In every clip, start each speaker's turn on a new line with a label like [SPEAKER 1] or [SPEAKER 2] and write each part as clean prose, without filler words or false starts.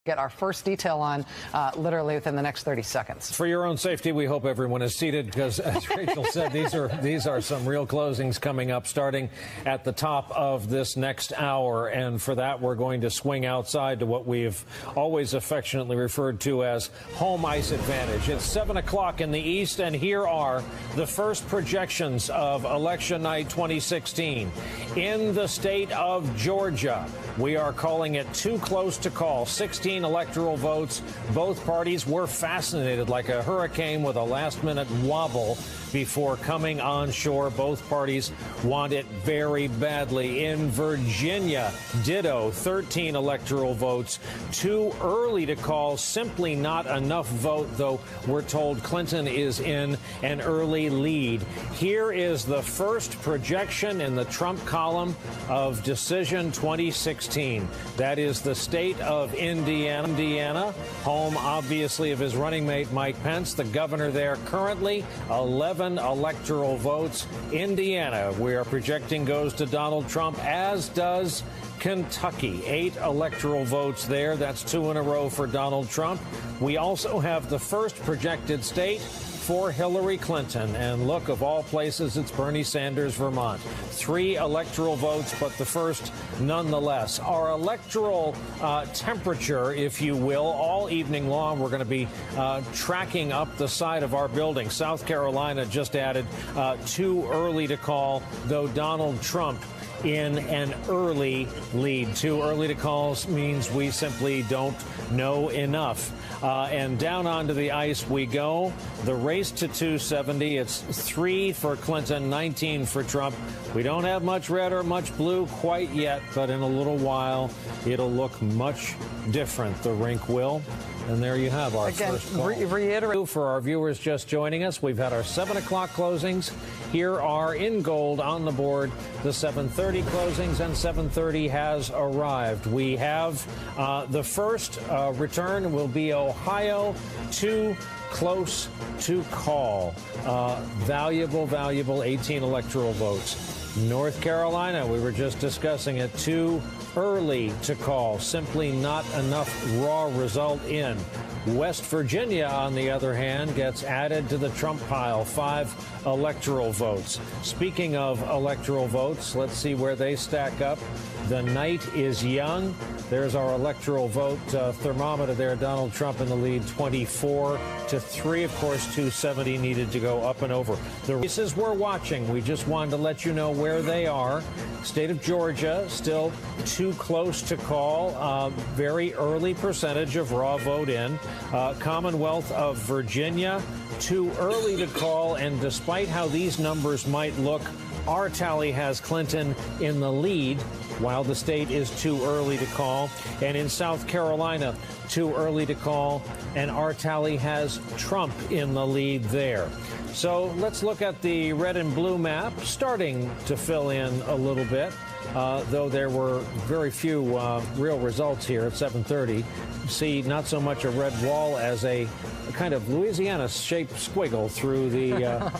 [SPEAKER 1] Get our first detail on literally within the next 30 seconds.
[SPEAKER 2] For your own safety, we hope everyone is seated because, as Rachel said, these are some real closings coming up starting at the top of this next hour. And for that, we're going to swing outside to what we've always affectionately referred to as home ice advantage. It's 7 o'clock in the east, and here are the first projections of election night 2016. In the state of Georgia, we are calling it too close to call. 16 electoral votes. Both parties were fascinated like a hurricane with a last-minute wobble before coming on shore. Both parties want it very badly. In Virginia, ditto, 13 electoral votes. Too early to call, simply not enough vote, though we're told Clinton is in an early lead. Here is the first projection in the Trump column of Decision 2016. That is the state of Indiana, home, obviously, of his running mate, Mike Pence, the governor there currently, 11 electoral votes. Indiana, we are projecting, goes to Donald Trump, as does Kentucky. 8 electoral votes there. That's 2 in a row for Donald Trump. We also have the first projected state for Hillary Clinton. And look, of all places, it's Bernie Sanders, Vermont. 3 electoral votes, but the first nonetheless. Our electoral temperature, if you will, all evening long, we're going to be tracking up the side of our building. South Carolina just added too early to call, though Donald Trump in an early lead. Too early to call means we simply don't know enough. And down onto the ice we go. The race to 270. It's 3 for Clinton, 19 for Trump. We don't have much red or much blue quite yet, but in a little while it'll look much different. The rink will. And there you have our first call. Reiterate for our viewers just joining us, we've had our 7 o'clock closings. Here are in gold on the board the 7:30 closings, and 7:30 has arrived. We have the first return will be Ohio, too close to call. Valuable 18 electoral votes. North Carolina, we were just discussing it, too early to call. Simply not enough raw result in. West Virginia, on the other hand, gets added to the Trump pile. 5 electoral votes. Speaking of electoral votes, let's see where they stack up. The night is young. There's our electoral vote thermometer there. Donald Trump in the lead, 24-3. Of course, 270 needed to go up and over. The races we're watching, we just wanted to let you know where they are. State of Georgia, still too close to call. Very early percentage of raw vote in. Commonwealth of Virginia, too early to call. And despite how these numbers might look, our tally has Clinton in the lead, while the state is too early to call. And in South Carolina, too early to call, and our tally has Trump in the lead there. So let's look at the red and blue map, starting to fill in a little bit, though there were very few real results here at 7:30. See, not so much a red wall as a kind of Louisiana-shaped squiggle through the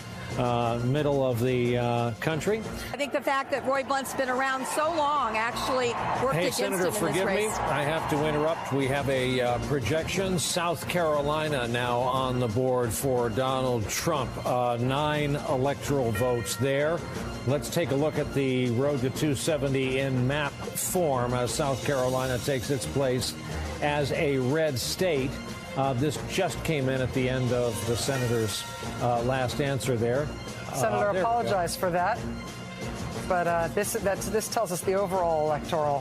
[SPEAKER 2] middle of the country.
[SPEAKER 3] I think the fact that Roy Blunt's been around so long actually worked against him in this race.
[SPEAKER 2] Senator, forgive me. I have to interrupt. We have a projection. South Carolina now on the board for Donald Trump. 9 electoral votes there. Let's take a look at the road to 270 in map form as South Carolina takes its place as a red state. This just came in at the end of the senator's last answer there.
[SPEAKER 1] Senator, apologize for that. But this tells us the overall electoral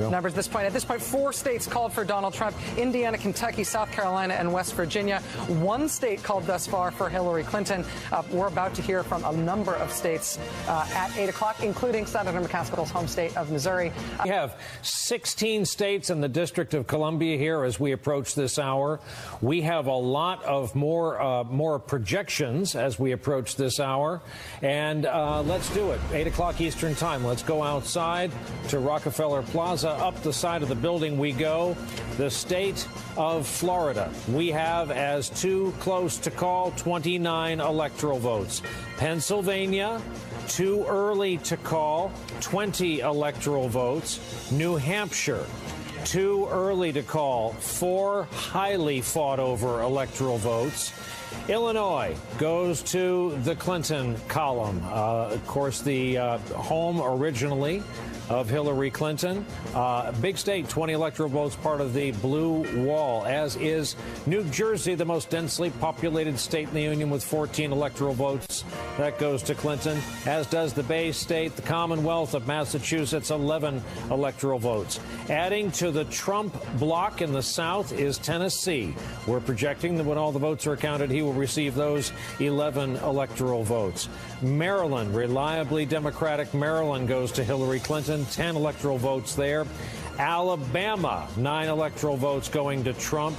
[SPEAKER 1] numbers at this point. At this point, 4 states called for Donald Trump: Indiana, Kentucky, South Carolina, and West Virginia. 1 state called thus far for Hillary Clinton. We're about to hear from a number of states at 8 o'clock, including Senator McCaskill's home state of Missouri.
[SPEAKER 2] We have 16 states in the District of Columbia here as we approach this hour. We have a lot of more projections as we approach this hour. And let's do it. 8 o'clock Eastern Time. Let's go outside to Rockefeller Plaza. Up the side of the building we go. The state of Florida, we have as too close to call, 29 electoral votes. Pennsylvania, too early to call, 20 electoral votes. New Hampshire, too early to call, 4 highly fought over electoral votes. Illinois goes to the Clinton column. Of course, the home originally of Hillary Clinton. Big state, 20 electoral votes, part of the blue wall, as is New Jersey, the most densely populated state in the union with 14 electoral votes. That goes to Clinton, as does the Bay State, the Commonwealth of Massachusetts, 11 electoral votes. Adding to the Trump bloc in the South is Tennessee. We're projecting that when all the votes are counted, he will receive those 11 electoral votes. Maryland, reliably Democratic Maryland, goes to Hillary Clinton, 10 electoral votes there. Alabama, 9 electoral votes going to Trump.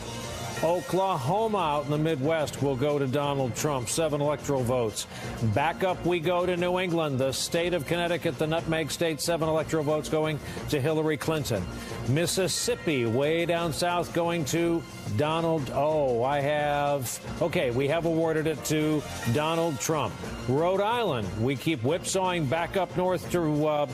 [SPEAKER 2] Oklahoma out in the Midwest will go to Donald Trump, 7 electoral votes. Back up we go to New England, the state of Connecticut, the nutmeg state, 7 electoral votes going to Hillary Clinton. Mississippi, way down south, going to Donald. We have awarded it to Donald Trump. Rhode Island, we keep whipsawing back up north to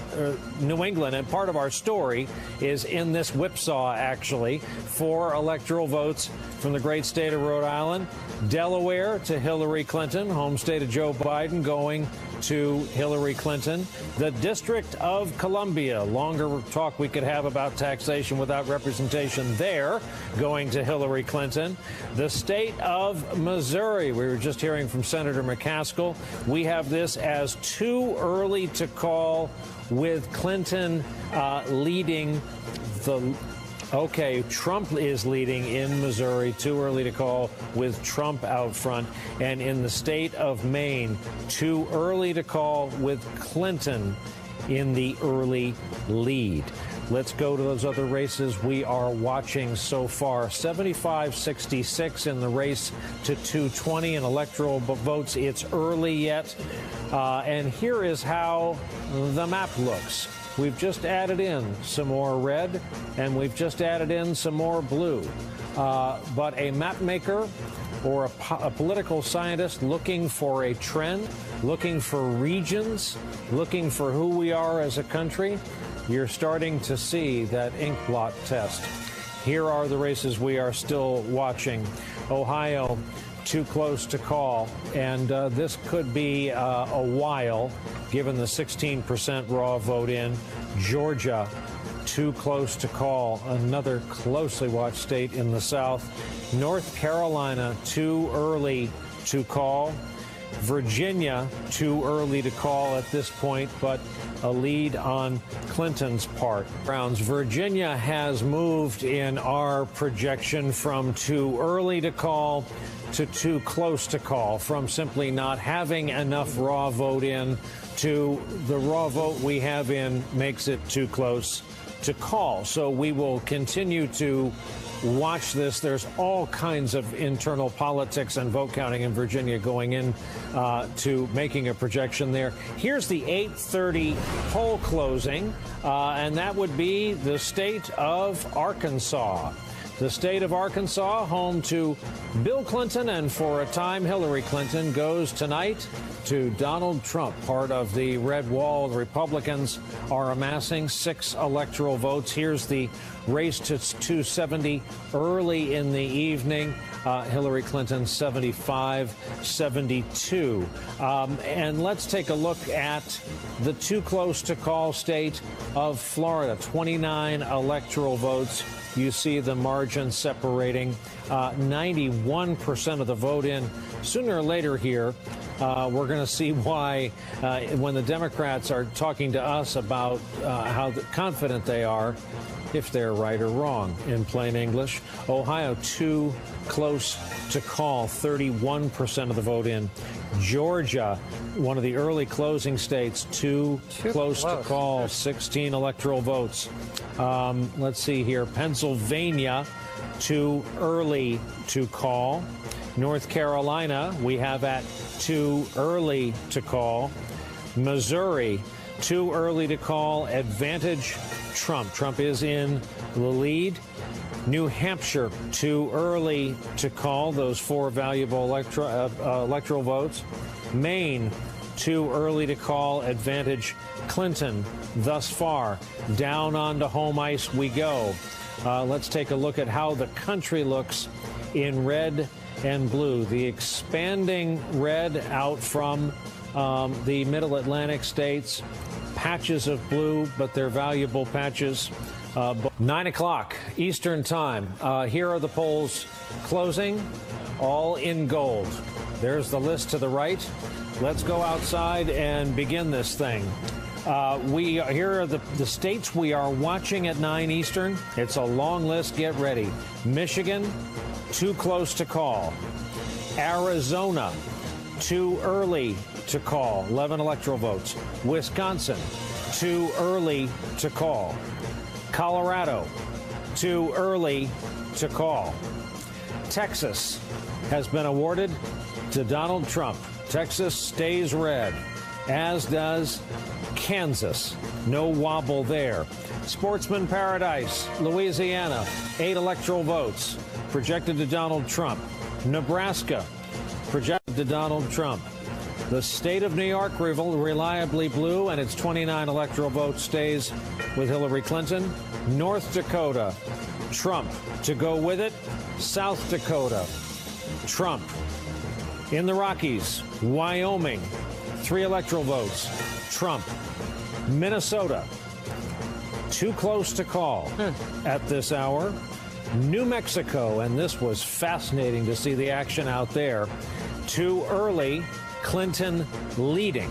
[SPEAKER 2] New England, and part of our story is in this whipsaw, actually. 4 electoral votes from the great state of Rhode Island. Delaware to Hillary Clinton, home state of Joe Biden, going to Hillary Clinton. The District of Columbia, longer talk we could have about taxation without representation there, going to Hillary Clinton. The state of Missouri, we were just hearing from Senator McCaskill. We have this as too early to call, with Clinton leading the... Okay, Trump is leading in Missouri, too early to call, with Trump out front. And in the state of Maine, too early to call, with Clinton in the early lead. Let's go to those other races we are watching so far. 75-66 in the race to 220 in electoral votes. It's early yet. And here is how the map looks. We've just added in some more red, and we've just added in some more blue. But a map maker or a political scientist looking for a trend, looking for regions, looking for who we are as a country, you're starting to see that ink blot test. Here are the races we are still watching. Ohio, too close to call, and this could be a while, given the 16% raw vote in. Georgia, too close to call, another closely watched state in the South. North Carolina, too early to call. Virginia, too early to call at this point, but a lead on Clinton's part. Virginia has moved in our projection from too early to call to too close to call, from simply not having enough raw vote in to the raw vote we have in makes it too close to call. So we will continue to watch this. There's all kinds of internal politics and vote counting in Virginia going in to making a projection there. Here's the 8:30 poll closing, and that would be the state of Arkansas. The state of Arkansas, home to Bill Clinton and, for a time, Hillary Clinton, goes tonight to Donald Trump, part of the red wall. The Republicans are amassing 6 electoral votes. Here's the race to 270 early in the evening. Hillary Clinton 75-72. And let's take a look at the too close to call state of Florida. 29 electoral votes. You see the margin separating. 91% of the vote in. Sooner or later here, we're going to see why when the Democrats are talking to us about how confident they are, if they're right or wrong, in plain English. Ohio, too close to call, 31% of the vote in. Georgia, one of the early closing states, too close to call, 16 electoral votes. Let's see here. Pennsylvania, too early to call. North Carolina, we have at too early to call. Missouri, too early to call. Advantage Trump. Trump is in the lead. New Hampshire, too early to call. Those 4 valuable electoral votes. Maine, too early to call. Advantage Clinton thus far. Down onto home ice we go. Let's take a look at how the country looks in red and blue. The expanding red out from the middle Atlantic states, patches of blue, but they're valuable patches. 9 o'clock Eastern time. Here are the polls closing, all in gold. There's the list to the right. Let's go outside and begin this thing. Here are the states we are watching at 9 Eastern. It's a long list. Get ready. Michigan, too close to call. Arizona, too early to call. 11 electoral votes. Wisconsin, too early to call. Colorado, too early to call. Texas has been awarded to Donald Trump. Texas stays red, as does Kansas. No wobble there. Sportsman Paradise, Louisiana, 8 electoral votes projected to Donald Trump. Nebraska, projected to Donald Trump. The state of New York, reliably blue, and its 29 electoral votes stays with Hillary Clinton. North Dakota, Trump. To go with it, South Dakota, Trump. In the Rockies, Wyoming, 3 electoral votes, Trump. Minnesota, too close to call at this hour. New Mexico, and this was fascinating to see the action out there. Too early, Clinton leading.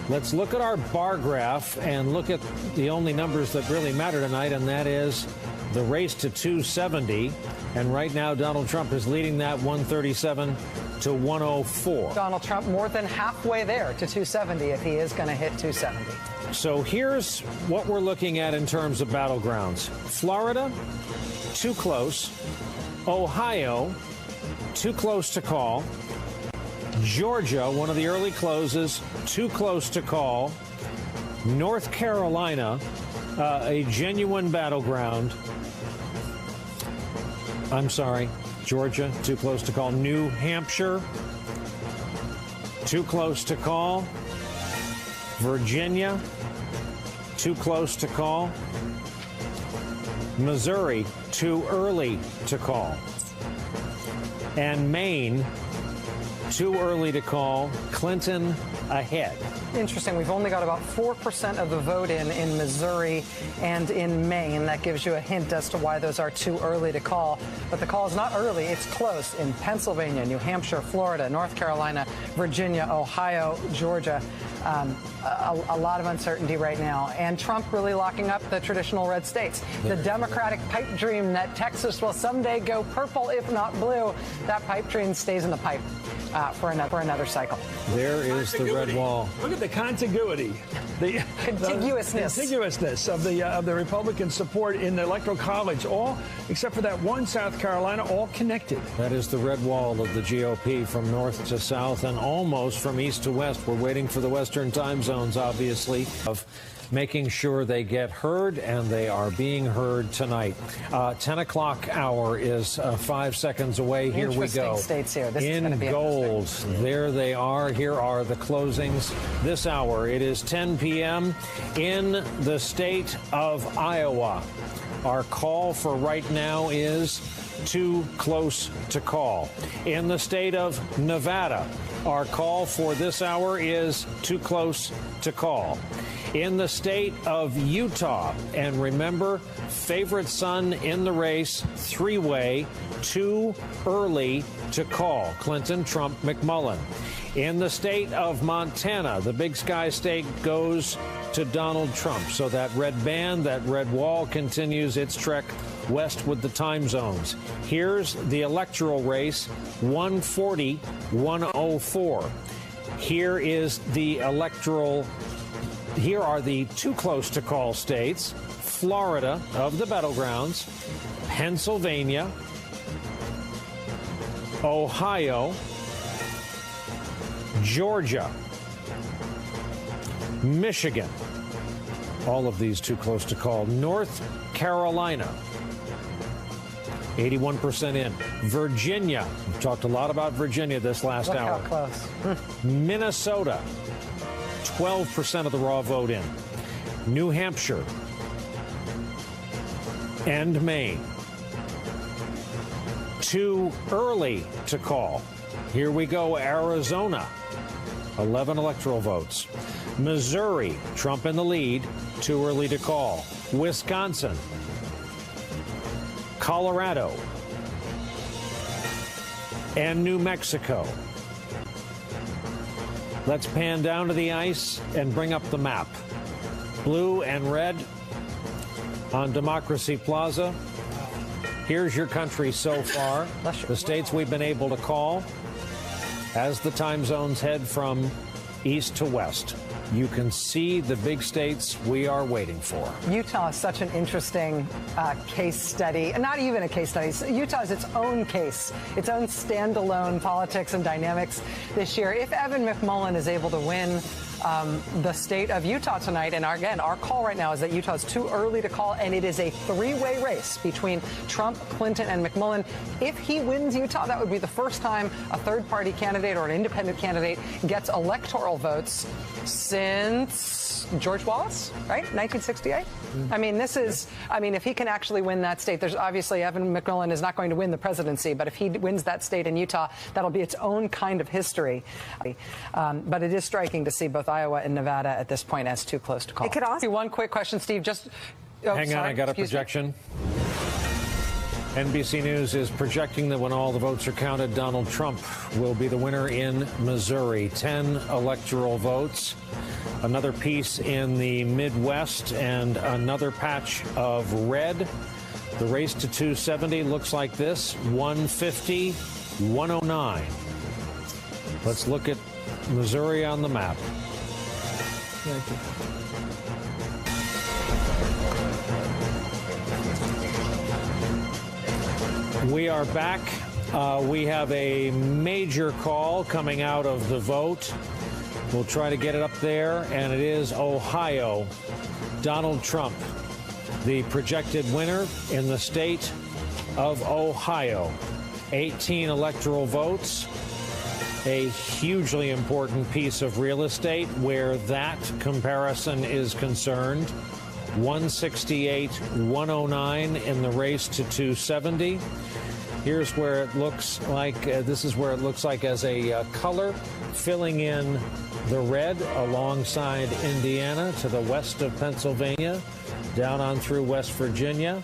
[SPEAKER 2] Let's look at our bar graph and look at the only numbers that really matter tonight, and that is the race to 270. And right now, Donald Trump is leading that 137 to 104.
[SPEAKER 1] Donald Trump more than halfway there to 270 if he is going to hit 270.
[SPEAKER 2] So here's what we're looking at in terms of battlegrounds. Florida, too close. Ohio, too close to call. Georgia, one of the early closes, too close to call. North Carolina, a genuine battleground. I'm sorry, Georgia, too close to call. New Hampshire, too close to call. Virginia, too close to call. Missouri, too early to call. And Maine, too early to call. Clinton ahead.
[SPEAKER 1] Interesting. We've only got about 4% of the vote in Missouri and in Maine. That gives you a hint as to why those are too early to call. But the call is not early. It's close in Pennsylvania, New Hampshire, Florida, North Carolina, Virginia, Ohio, Georgia. A lot of uncertainty right now. And Trump really locking up the traditional red states. The Democratic pipe dream that Texas will someday go purple, if not blue, that pipe dream stays in the pipe for another cycle.
[SPEAKER 2] There is the red wall.
[SPEAKER 4] Look at the contiguity, the
[SPEAKER 1] contiguousness
[SPEAKER 4] of the Republican support in the Electoral College, all except for that one South Carolina, all connected.
[SPEAKER 2] That is the red wall of the GOP from north to south and almost from east to west. We're waiting for the Western time zones, obviously, of making sure they get heard, and they are being heard tonight. 10 o'clock hour is 5 seconds away. Here we go.
[SPEAKER 1] States here. This
[SPEAKER 2] in
[SPEAKER 1] is be
[SPEAKER 2] gold. There they are. Here are the closings this hour. It is 10 p.m. in the state of Iowa. Our call for right now is too close to call. In the state of Nevada, our call for this hour is too close to call. In the state of Utah, and remember, favorite son in the race, three-way, too early to call. Clinton, Trump, McMullen. In the state of Montana, the Big Sky State goes to Donald Trump. So that red band, that red wall continues its trek west with the time zones. Here's the electoral race, 140, 104. Here is the electoral. Here are the too close to call states. Florida of the battlegrounds, Pennsylvania, Ohio, Georgia, Michigan, all of these too close to call. North Carolina, 81% in. Virginia, we've talked a lot about Virginia this last hour.
[SPEAKER 1] Look how close.
[SPEAKER 2] Minnesota, 12% of the raw vote in. New Hampshire, and Maine. Too early to call. Here we go, Arizona, 11 electoral votes. Missouri, Trump in the lead, too early to call. Wisconsin, Colorado, and New Mexico. Let's pan down to the ice and bring up the map. Blue and red on Democracy Plaza. Here's your country so far, the states we've been able to call. As the time zones head from east to west, you can see the big states we are waiting for.
[SPEAKER 1] Utah is such an interesting case study, and not even a case study. Utah is its own case, its own standalone politics and dynamics this year. If Evan McMullin is able to win the state of Utah tonight, and again, our call right now is that Utah is too early to call, and it is a three-way race between Trump, Clinton, and McMullin. If he wins Utah, that would be the first time a third-party candidate or an independent candidate gets electoral votes since George Wallace, right? 1968? I mean, if he can actually win that state, there's obviously Evan McMullin is not going to win the presidency, but if he wins that state in Utah, that'll be its own kind of history. But it is striking to see both Iowa and Nevada at this point as too close to call.
[SPEAKER 3] It could also
[SPEAKER 1] one quick question, Steve.
[SPEAKER 2] Hang on, I got a projection. NBC News is projecting that when all the votes are counted, Donald Trump will be the winner in Missouri. 10 electoral votes. Another piece in the Midwest and another patch of red. The race to 270 looks like this: 150, 109. Let's look at Missouri on the map.
[SPEAKER 4] Thank you.
[SPEAKER 2] We are back. We have a major call coming out of the vote. We'll try to get it up there, and it is Ohio. Donald Trump, the projected winner in the state of Ohio. 18 electoral votes. A hugely important piece of real estate where that comparison is concerned. 168, 109 in the race to 270. Here's where it looks like, this is where it looks like as a color filling in the red alongside Indiana to the west of Pennsylvania, down on through West Virginia,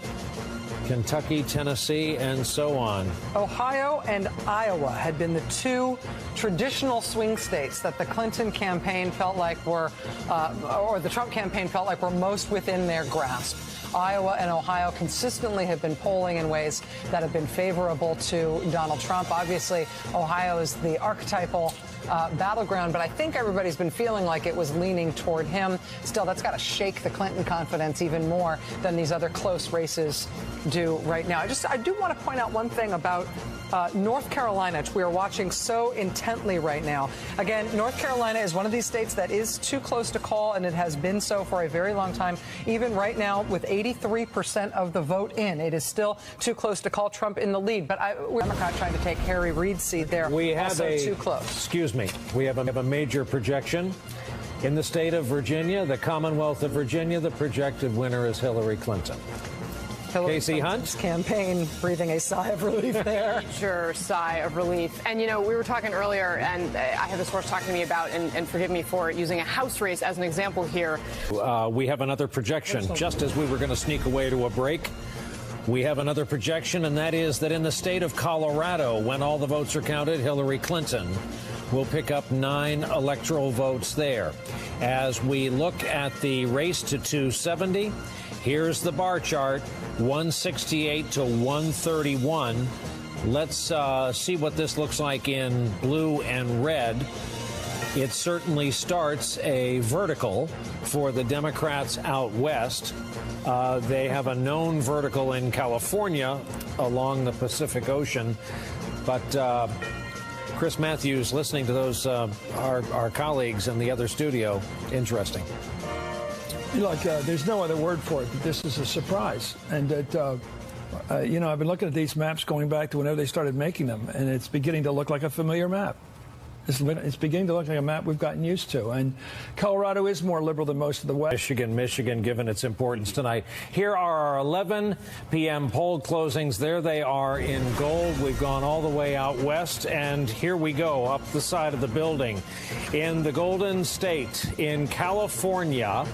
[SPEAKER 2] Kentucky, Tennessee, and so on.
[SPEAKER 1] Ohio and Iowa had been the two traditional swing states that the Clinton campaign felt like were, or the Trump campaign felt like were most within their grasp. Iowa and Ohio consistently have been polling in ways that have been favorable to Donald Trump. Obviously, Ohio is the archetypal battleground, but I think everybody's been feeling like it was leaning toward him. Still, that's got to shake the Clinton confidence even more than these other close races do right now. I do want to point out one thing about North Carolina, which we are watching so intently right now. Again, North Carolina is one of these states that is too close to call, and it has been so for a very long time. Even right now, with 83% of the vote in, it is still too close to call. Trump in the lead. But we're Democrat trying to take Harry Reid's seat there.
[SPEAKER 2] We have
[SPEAKER 1] also too close.
[SPEAKER 2] Excuse me. We have a major projection. In the state of Virginia, the Commonwealth of Virginia, the projected winner is Hillary Clinton. Casey Hunt?
[SPEAKER 1] Campaign breathing a sigh of relief there.
[SPEAKER 5] Sure, sigh of relief. And, you know, we were talking earlier, and I had a source talking to me about, and forgive me for using a House race as an example here.
[SPEAKER 2] We have another projection. Just as we were going to sneak away to a break, we have another projection, and that is that in the state of Colorado, when all the votes are counted, Hillary Clinton will pick up 9 electoral votes there. As we look at the race to 270, here's the bar chart, 168 to 131. Let's see what this looks like in blue and red. It certainly starts a vertical for the Democrats out west. They have a known vertical in California along the Pacific Ocean. But Chris Matthews, listening to those, our colleagues in the other studio, interesting.
[SPEAKER 4] Look, there's no other word for it, but this is a surprise. And that, you know, I've been looking at these maps going back to whenever they started making them, and it's beginning to look like a familiar map. It's beginning to look like a map we've gotten used to. And Colorado is more liberal than most of the West.
[SPEAKER 2] Michigan, given its importance tonight. Here are our 11 p.m. poll closings. There they are in gold. We've gone all the way out west, and here we go up the side of the building. In the Golden State, in California,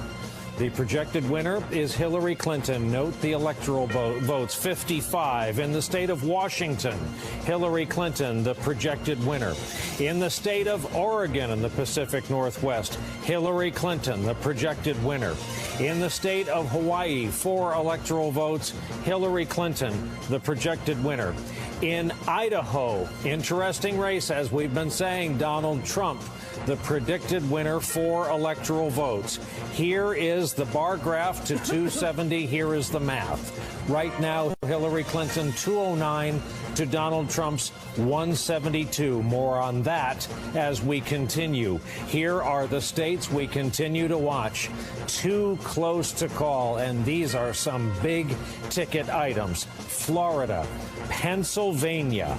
[SPEAKER 2] the projected winner is Hillary Clinton. Note the electoral votes, 55. In the state of Washington, Hillary Clinton, the projected winner. In the state of Oregon in the Pacific Northwest, Hillary Clinton, the projected winner. In the state of Hawaii, 4 electoral votes, Hillary Clinton, the projected winner. In Idaho, interesting race, as we've been saying, Donald Trump, the predicted winner, 4 electoral votes. Here is the bar graph to 270. Here is the math. Right now, Hillary Clinton 209 to Donald Trump's 172. More on that as we continue. Here are the states we continue to watch. Too close to call, and these are some big ticket items. Florida, Pennsylvania,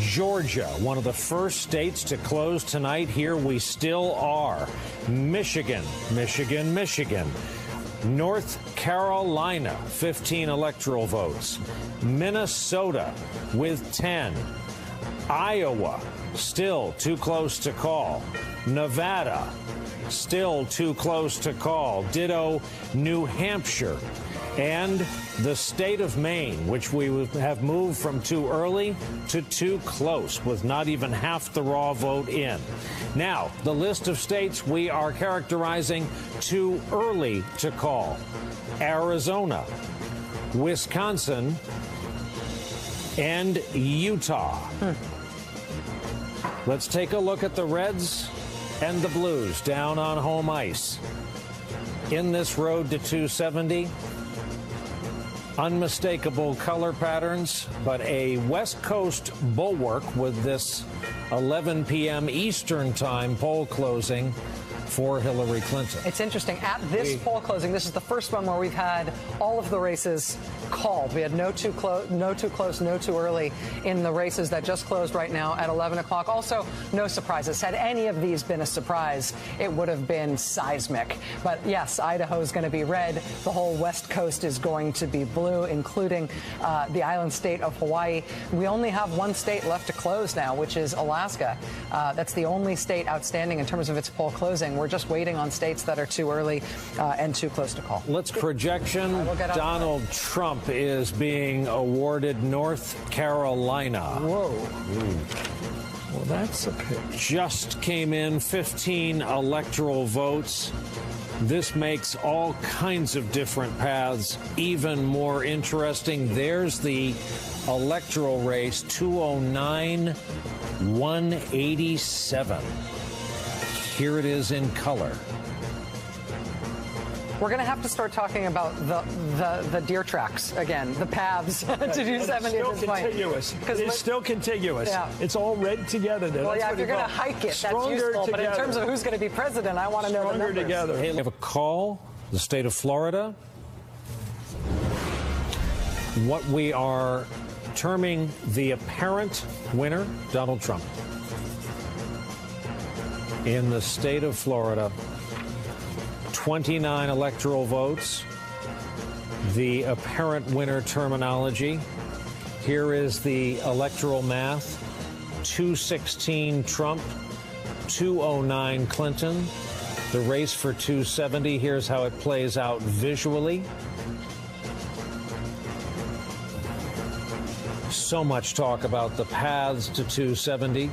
[SPEAKER 2] Georgia, one of the first states to close tonight. Here we still are. Michigan. North Carolina, 15 electoral votes. Minnesota with 10. Iowa, still too close to call. Nevada, still too close to call. Ditto New Hampshire. And the state of Maine, which we have moved from too early to too close, with not even half the raw vote in. Now, the list of states we are characterizing too early to call: Arizona, Wisconsin, and Utah. Let's take a look at the Reds and the Blues down on home ice. In this road to 270, unmistakable color patterns, but a West Coast bulwark with this 11 p.m. Eastern time poll closing for Hillary Clinton.
[SPEAKER 1] It's interesting. At this poll closing, this is the first one where we've had all of the races called. We had no too close, no too early in the races that just closed right now at 11 o'clock. Also, no surprises. Had any of these been a surprise, it would have been seismic. But yes, Idaho is going to be red. The whole West Coast is going to be blue, including the island state of Hawaii. We only have one state left to close now, which is Alaska. That's the only state outstanding in terms of its poll closing. We're just waiting on states that are too early and too close to call.
[SPEAKER 2] Let's projection. Donald Trump is being awarded North Carolina.
[SPEAKER 4] Whoa. Ooh. Well, that's a pitch.
[SPEAKER 2] Just came in 15 electoral votes. This makes all kinds of different paths even more interesting. There's the electoral race, 209, 187. Here it is in color.
[SPEAKER 1] We're going to have to start talking about the deer tracks again, the paths to 270 at this point.
[SPEAKER 4] It's still contiguous.
[SPEAKER 1] Yeah.
[SPEAKER 4] It's all red together there.
[SPEAKER 1] Well, yeah, if you're going to hike it, that's useful. But in terms of who's going to be president, I want to know the numbers.
[SPEAKER 4] Together.
[SPEAKER 2] We have a call, the state of Florida. What we are terming the apparent winner, Donald Trump. In the state of Florida, 29 electoral votes. The apparent winner terminology. Here is the electoral math. 216 Trump, 209 Clinton. The race for 270, here's how it plays out visually. So much talk about the paths to 270.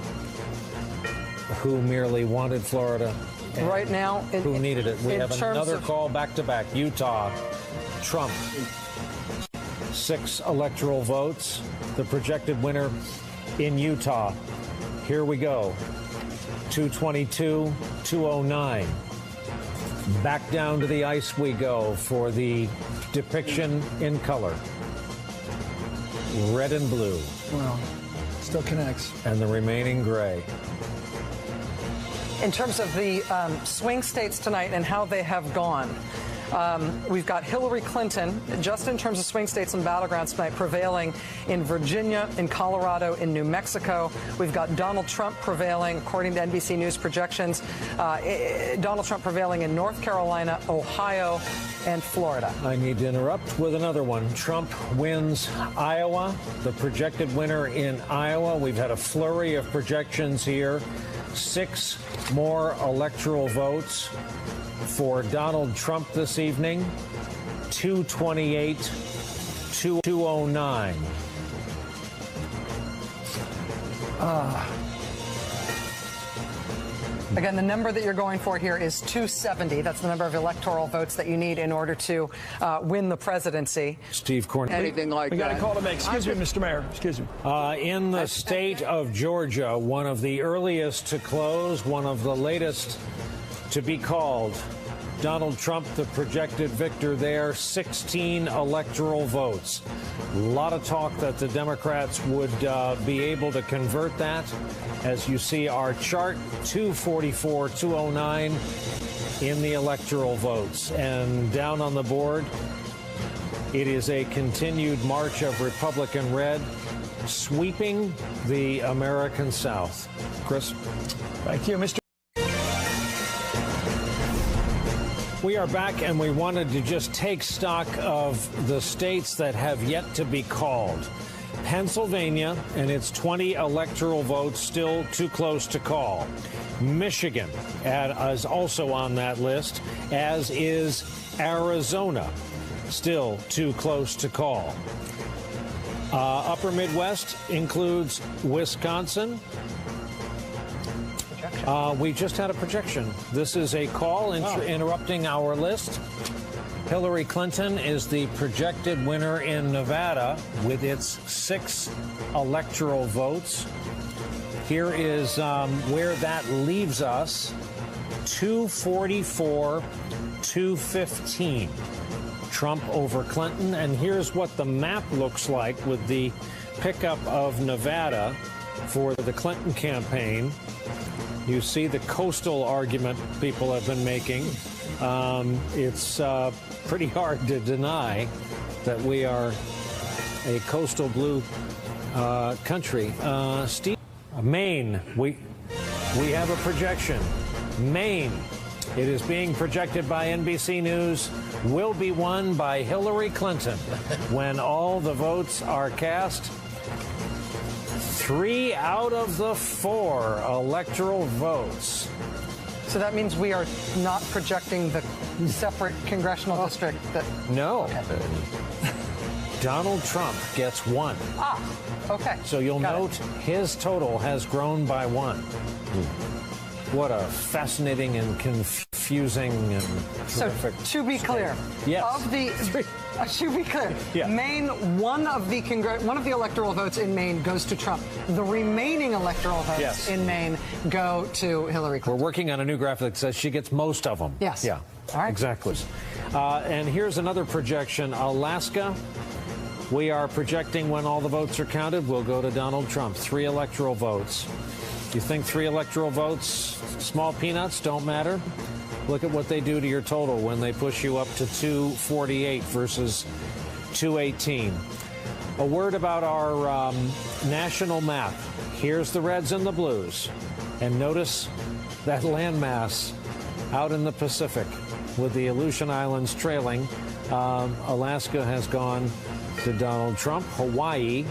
[SPEAKER 2] Who merely wanted Florida?
[SPEAKER 1] Right now,
[SPEAKER 2] who needed it? We have another call back-to-back. Utah, Trump, 6 electoral votes. The projected winner in Utah. Here we go. 222, 209. Back down to the ice we go for the depiction in color. Red and blue.
[SPEAKER 4] Well, still connects.
[SPEAKER 2] And the remaining gray.
[SPEAKER 1] In terms of the swing states tonight and how they have gone, We've got Hillary Clinton, just in terms of swing states and battlegrounds tonight, prevailing in Virginia, in Colorado, in New Mexico. We've got Donald Trump prevailing, according to NBC News projections, Donald Trump prevailing in North Carolina, Ohio, and Florida.
[SPEAKER 2] I need to interrupt with another one. Trump wins Iowa, the projected winner in Iowa. We've had a flurry of projections here. 6 more electoral votes for Donald Trump this evening. 228, 209.
[SPEAKER 1] Again, the number that you're going for here is 270. That's the number of electoral votes that you need in order to win the presidency.
[SPEAKER 2] Steve Cornyn.
[SPEAKER 6] Anything like
[SPEAKER 4] We got
[SPEAKER 6] that.
[SPEAKER 4] a call to make. Excuse me, Mr. Mayor. Excuse me.
[SPEAKER 2] In the state of Georgia, one of the earliest to close, one of the latest to be called. Donald Trump, the projected victor there, 16 electoral votes. A lot of talk that the Democrats would be able to convert that. As you see our chart, 244, 209 in the electoral votes. And down on the board, it is a continued march of Republican red, sweeping the American South. Chris?
[SPEAKER 4] Thank you, Mr.
[SPEAKER 2] We are back, and we wanted to just take stock of the states that have yet to be called. Pennsylvania and its 20 electoral votes still too close to call. Michigan is also on that list, as is Arizona, still too close to call. Upper Midwest includes Wisconsin. We just had a projection. This is a call interrupting our list. Hillary Clinton is the projected winner in Nevada with its 6 electoral votes. Here is where that leaves us. 244, 215. Trump over Clinton. And here's what the map looks like with the pickup of Nevada for the Clinton campaign. You see the coastal argument people have been making. It's pretty hard to deny that we are a coastal blue country. Steve, Maine, we have a projection. Maine, it is being projected by NBC News, will be won by Hillary Clinton when all the votes are cast. 3 out of the 4 electoral votes.
[SPEAKER 1] So that means we are not projecting the separate congressional district that...
[SPEAKER 2] No. Okay. Donald Trump gets 1.
[SPEAKER 1] Okay.
[SPEAKER 2] So you'll note his total has grown by 1. What a fascinating and confusing and terrific.
[SPEAKER 1] So to be clear,
[SPEAKER 2] yes.
[SPEAKER 1] Of the... to be clear,
[SPEAKER 2] yeah.
[SPEAKER 1] Maine, one of the electoral votes in Maine goes to Trump. The remaining electoral votes in Maine go to Hillary Clinton.
[SPEAKER 2] We're working on a new graphic that says she gets most of them.
[SPEAKER 1] Yes.
[SPEAKER 2] Yeah.
[SPEAKER 1] All right.
[SPEAKER 2] Exactly. And here's another projection. Alaska, we are projecting when all the votes are counted, will go to Donald Trump. 3 electoral votes. You think 3 electoral votes, small peanuts, don't matter? Look at what they do to your total when they push you up to 248 versus 218. A word about our national map. Here's the reds and the blues. And notice that landmass out in the Pacific with the Aleutian Islands trailing. Alaska has gone to Donald Trump. Hawaii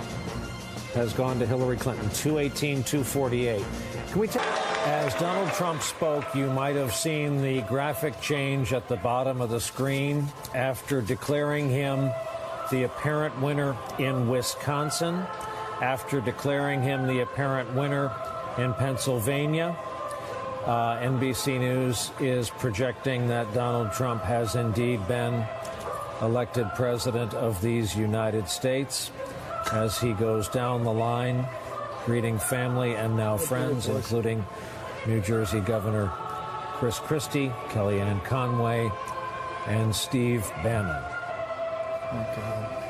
[SPEAKER 2] has gone to Hillary Clinton. 218, 248. Can we take... As Donald Trump spoke, you might have seen the graphic change at the bottom of the screen after declaring him the apparent winner in Wisconsin, after declaring him the apparent winner in Pennsylvania. NBC News is projecting that Donald Trump has indeed been elected president of these United States as he goes down the line, greeting family and now friends, including New Jersey Governor Chris Christie, Kellyanne Conway, and Steve Bannon.
[SPEAKER 6] Okay.